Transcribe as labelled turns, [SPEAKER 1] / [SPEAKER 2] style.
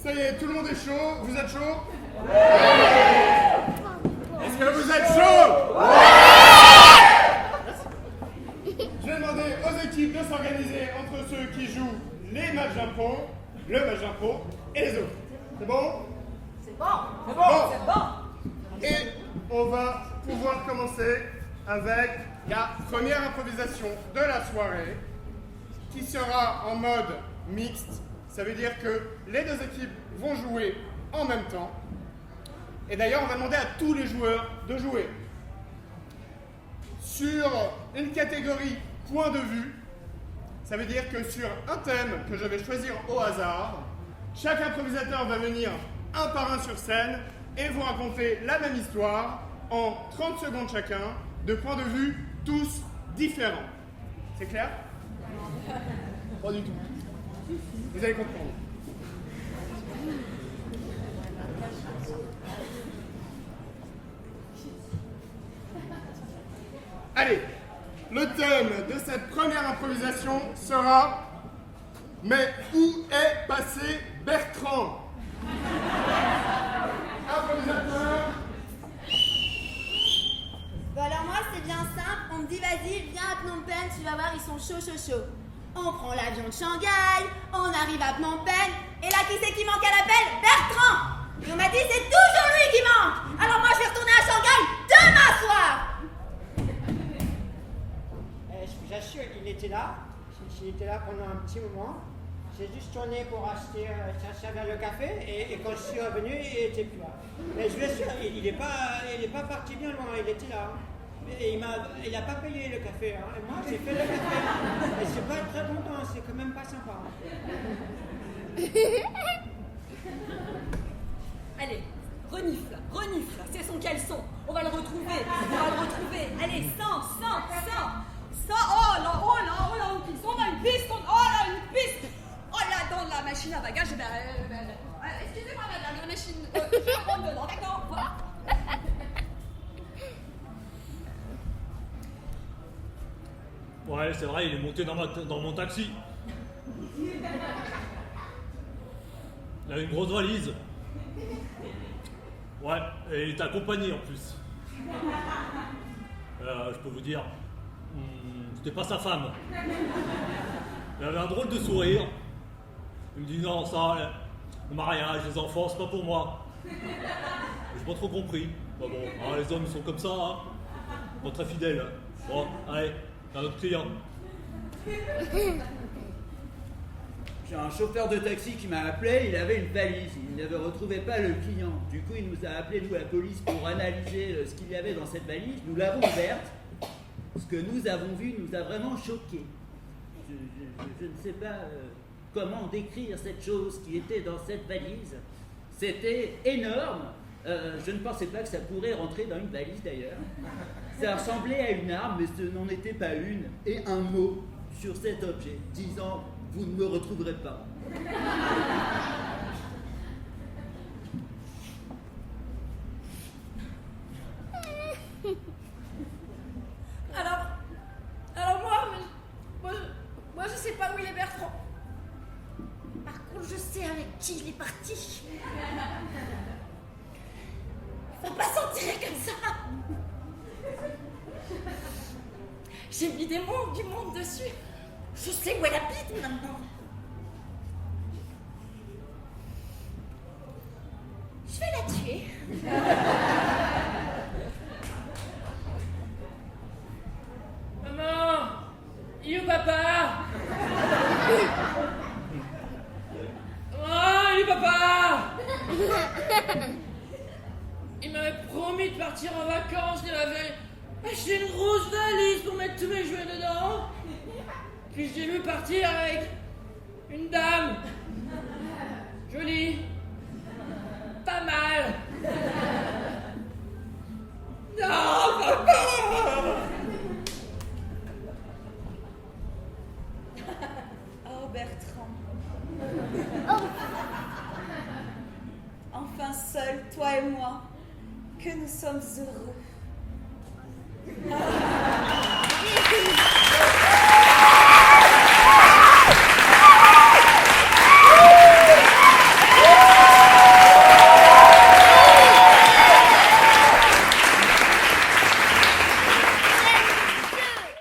[SPEAKER 1] Ça y est, tout le monde est chaud. Vous êtes chaud? Ouais. Est-ce que vous êtes chaud? Ouais. Je vais demander aux équipes de s'organiser entre ceux qui jouent les matchs d'impro, le match d'impro et les autres. C'est bon?
[SPEAKER 2] C'est bon.
[SPEAKER 3] C'est bon,
[SPEAKER 1] Bon.
[SPEAKER 3] c'est bon.
[SPEAKER 1] Et on va pouvoir commencer avec la première improvisation de la soirée qui sera en mode mixte. Ça veut dire que les deux équipes vont jouer en même temps. Et d'ailleurs, on va demander à tous les joueurs de jouer. Sur une catégorie point de vue, ça veut dire que sur un thème que je vais choisir au hasard, chaque improvisateur va venir un par un sur scène et vous raconter la même histoire en 30 secondes chacun, de points de vue tous différents. C'est clair? Pas du tout. Vous allez comprendre. Allez, le thème de cette première improvisation sera « Mais où est passé Bertrand ?» Improvisateur.
[SPEAKER 2] Bon alors moi c'est bien simple, on me dit vas-y viens à Phnom Penh, tu vas voir ils sont chauds. On prend l'avion de Shanghai, on arrive à Phnom Penh, et là qui c'est qui manque à l'appel? Bertrand. Et on m'a dit c'est toujours lui qui manque. Alors moi je vais retourner à Shanghai demain soir.
[SPEAKER 3] Je vous assure, il était là. Il était là pendant un petit moment. J'ai juste tourné pour acheter, chercher vers le café et quand je suis revenu, il n'était plus là. Mais je vous assure, il n'est pas parti bien loin, il était là. Et il n'a pas payé le café. Hein. Et moi, j'ai fait le café. Et c'est pas très longtemps, c'est quand même pas sympa. Hein.
[SPEAKER 4] Allez, renifle, c'est son caleçon. On va le retrouver. Allez, 100. Oh là, une piste. On a une piste. Oh là, dans la machine à bagages. Excusez-moi, madame, la machine. Je rentre dedans, d'accord? Voilà.
[SPEAKER 5] Ouais, c'est vrai, il est monté dans mon taxi. Il a une grosse valise. Ouais, et il est accompagné en plus. Je peux vous dire, c'était pas sa femme. Il avait un drôle de sourire. Il me dit non, ça, le mariage, les enfants, c'est pas pour moi. J'ai pas trop compris. Bah bon, hein, les hommes ils sont comme ça, hein. Pas très fidèles. Bon, allez, un autre client.
[SPEAKER 6] J'ai un chauffeur de taxi qui m'a appelé, il avait une valise, il ne retrouvait pas le client. Du coup, il nous a appelé, nous, la police, pour analyser ce qu'il y avait dans cette valise. Nous l'avons ouverte. Ce que nous avons vu nous a vraiment choqués. Je ne sais pas comment décrire cette chose qui était dans cette valise. C'était énorme. Je ne pensais pas que ça pourrait rentrer dans une valise d'ailleurs. Ça ressemblait à une arme, mais ce n'en était pas une. Et un mot sur cet objet, disant « Vous ne me retrouverez pas ».
[SPEAKER 4] Alors moi je sais pas où il est Bertrand. Par contre je sais avec qui il est parti. Faut pas s'en tirer comme ça. J'ai mis du monde dessus. Je sais où elle habite maintenant. Je vais la tuer.
[SPEAKER 7] Maman, il est où papa? Maman, il est où papa? Il m'avait promis de partir en vacances, il avait acheté une grosse valise pour mettre tous mes jouets dedans. Puis je l'ai vu partir avec une dame. Jolie. Pas mal. Non, papa!
[SPEAKER 4] Oh Bertrand. Enfin seuls, toi et moi, que nous sommes heureux.